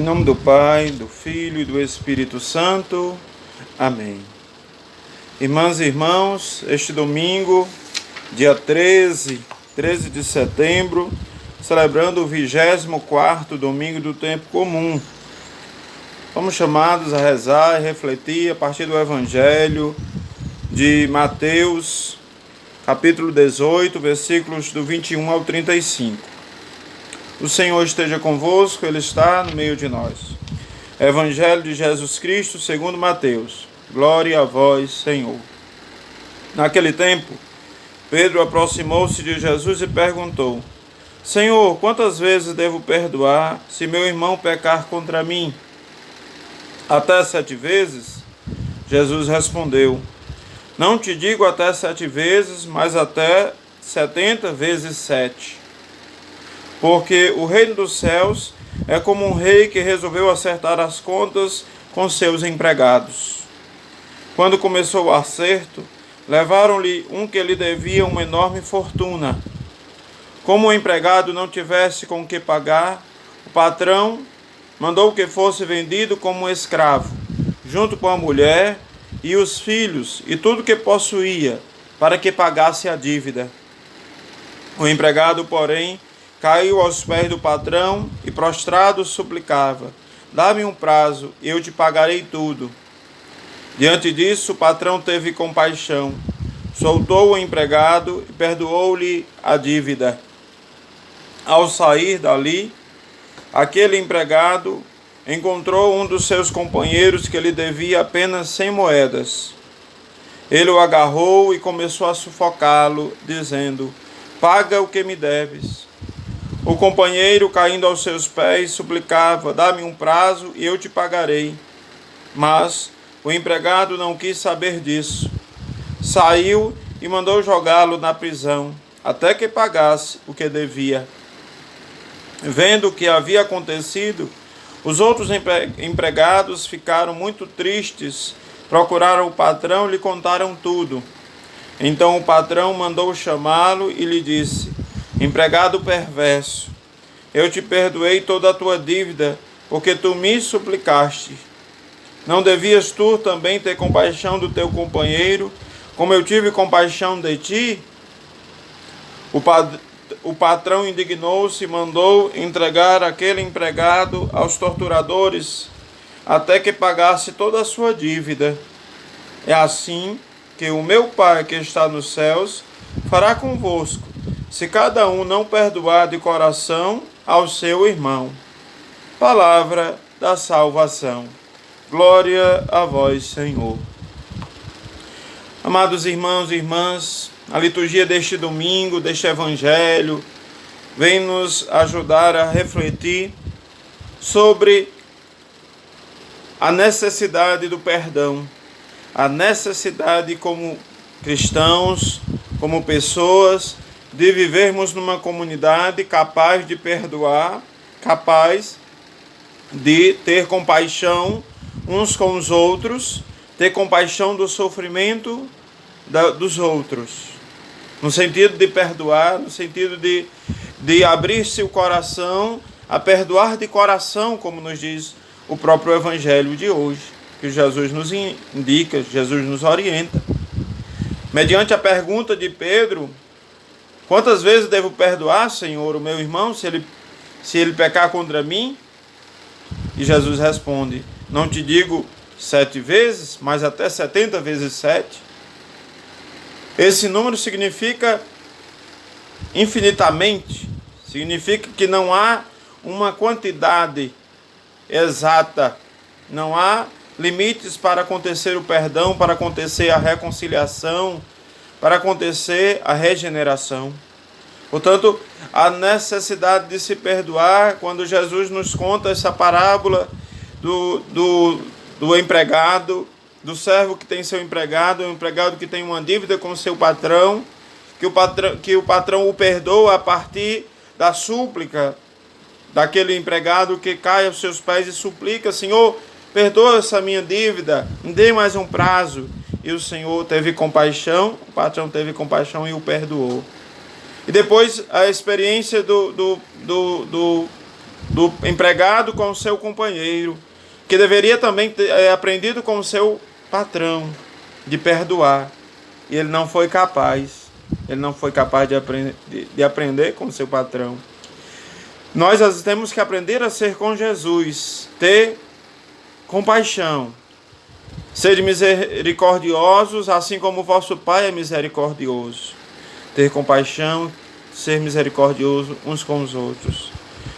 nome do Pai, do Filho e do Espírito Santo. Amém. Irmãs e irmãos, este domingo, dia 13 de setembro, celebrando o 24º domingo do tempo comum. Somos chamados a rezar e refletir a partir do Evangelho de Mateus, capítulo 18, versículos do 21 ao 35. O Senhor esteja convosco, Ele está no meio de nós. Evangelho de Jesus Cristo segundo Mateus. Glória a vós, Senhor. Naquele tempo, Pedro aproximou-se de Jesus e perguntou: Senhor, quantas vezes devo perdoar se meu irmão pecar contra mim? Até 7 vezes? Jesus respondeu: Não te digo até 7 vezes, mas até 70 vezes 7. Porque o reino dos céus é como um rei que resolveu acertar as contas com seus empregados. Quando começou o acerto, levaram-lhe um que lhe devia uma enorme fortuna. Como o empregado não tivesse com o que pagar, o patrão mandou que fosse vendido como um escravo, junto com a mulher e os filhos e tudo que possuía, para que pagasse a dívida. O empregado, porém, caiu aos pés do patrão e prostrado suplicava: Dá-me um prazo, e eu te pagarei tudo. Diante disso, o patrão teve compaixão, soltou o empregado e perdoou-lhe a dívida. Ao sair dali, aquele empregado encontrou um dos seus companheiros que lhe devia apenas 100 moedas. Ele o agarrou e começou a sufocá-lo, dizendo: Paga o que me deves. O companheiro, caindo aos seus pés, suplicava: Dá-me um prazo e eu te pagarei. Mas o empregado não quis saber disso. Saiu e mandou jogá-lo na prisão, até que pagasse o que devia. Vendo o que havia acontecido, os outros empregados ficaram muito tristes, procuraram o patrão e lhe contaram tudo. Então o patrão mandou chamá-lo e lhe disse: Empregado perverso, eu te perdoei toda a tua dívida, porque tu me suplicaste. Não devias tu também ter compaixão do teu companheiro, como eu tive compaixão de ti? O patrão indignou-se e mandou entregar aquele empregado aos torturadores, até que pagasse toda a sua dívida. É assim que o meu Pai que está nos céus fará convosco, se cada um não perdoar de coração ao seu irmão. Palavra da salvação. Glória a vós, Senhor. Amados irmãos e irmãs, a liturgia deste domingo, deste Evangelho, vem nos ajudar a refletir sobre a necessidade do perdão, a necessidade como cristãos, como pessoas, de vivermos numa comunidade capaz de perdoar, capaz de ter compaixão uns com os outros, ter compaixão do sofrimento dos outros, no sentido de perdoar, no sentido de abrir-se o coração, a perdoar de coração, como nos diz o próprio Evangelho de hoje, que Jesus nos indica, Jesus nos orienta. Mediante a pergunta de Pedro: Quantas vezes devo perdoar, Senhor, o meu irmão, se ele pecar contra mim? E Jesus responde: Não te digo 7 vezes, mas até 70 vezes 7. Esse número significa infinitamente, significa que não há uma quantidade exata, não há limites para acontecer o perdão, para acontecer a reconciliação, para acontecer a regeneração. Portanto, a necessidade de se perdoar, quando Jesus nos conta essa parábola do empregado, do servo que tem seu empregado, o empregado que tem uma dívida com seu patrão, que o patrão o perdoa a partir da súplica daquele empregado que cai aos seus pés e suplica: Senhor, perdoa essa minha dívida, me dê mais um prazo. E o Senhor teve compaixão, o patrão teve compaixão e o perdoou. E depois a experiência do empregado com o seu companheiro, que deveria também ter aprendido com o seu patrão, de perdoar. E ele não foi capaz. Ele não foi capaz de aprender com o seu patrão. Nós às vezes temos que aprender a ser com Jesus, ter compaixão. Sede misericordiosos, assim como o vosso Pai é misericordioso. Ter compaixão, ser misericordioso uns com os outros.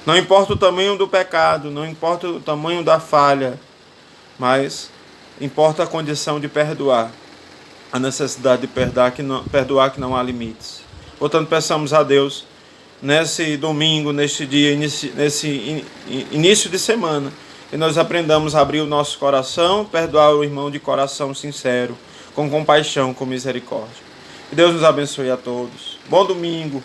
Não importa o tamanho do pecado, não importa o tamanho da falha, mas importa a condição de perdoar. A necessidade de perdoar que não há limites. Portanto, peçamos a Deus, nesse domingo, neste dia, nesse início de semana, que nós aprendamos a abrir o nosso coração, perdoar o irmão de coração sincero, com compaixão, com misericórdia. Que Deus nos abençoe a todos. Bom domingo.